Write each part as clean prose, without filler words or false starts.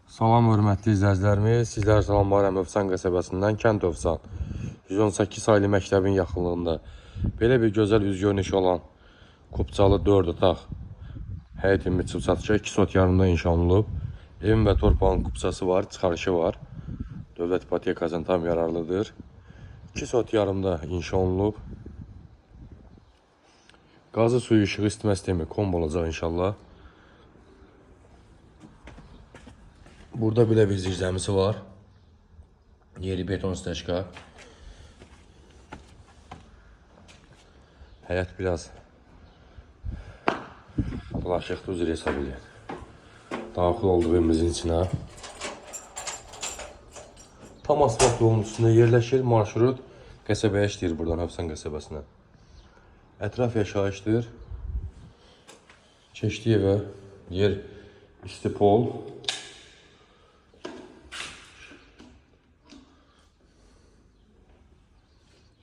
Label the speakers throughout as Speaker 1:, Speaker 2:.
Speaker 1: Salam hörmətli izləyicilərimiz, sizlər salamlayıram Övsan qəsəbəsindən, Kənd Övsan 118 saylı məktəbin yaxınlığında belə bir gözəl üz görünüşü olan Kupçalı 4 otaq həyət ümumi çatışa 2 sot yarımda inşa olunub. Evin və torpağın kupçası var, çıxarışı var. Dövlət ipotekasının tam yararlıdır. 2 sot yarımda inşa olunub. Qazı, suyu, işığı, isitmə sistemi kombo olacaq inşallah. Burada belə bir zicləmisi var. Yeri beton stəşka. Həyət biraz bulaşıqlı, üzr hesab edin. Daxil oldu evimizin içinə. Tam asfalt yolunun üstündə yerləşir. Marşrut qəsəbəyə işləyir buradan Övsan qəsəbəsinə. Ətraf yaşayışdır. Keçdi evə yer istipol.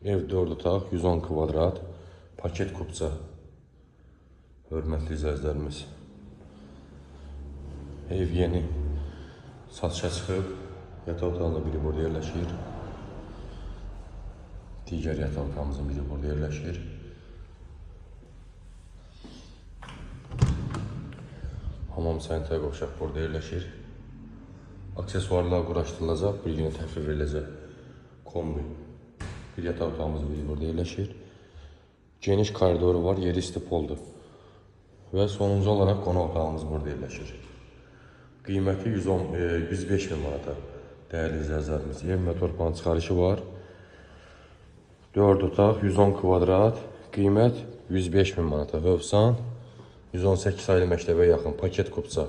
Speaker 1: Ev 4 otaq, 110 kvadrat, paket kupça. Hörmətli izləyicilərimiz. Ev yeni satışa çıxıb. Yataq otağında biri burada yerləşir. Digər yataq otağımızın biri burada yerləşir. Hamam sanitariya qovşaq burada yerləşir. Aksesuarlar quraşdırılacaq, bir günə təhvil veriləcək. Kombi. Bir yataq otağımız biri burada yerləşir. Geniş koridoru var, yeri istipoldur. Və sonuncu olaraq qonaq otağımız burada yerləşir. Qiyməti 105 min manata. Dəyərli izləyicilərimiz, ev və torpağın çıxarışı var. 4 otaq, 110 kvadrat, qiymət 105 min manata. Övsan 118 saylı məktəbə yaxın paket kupça.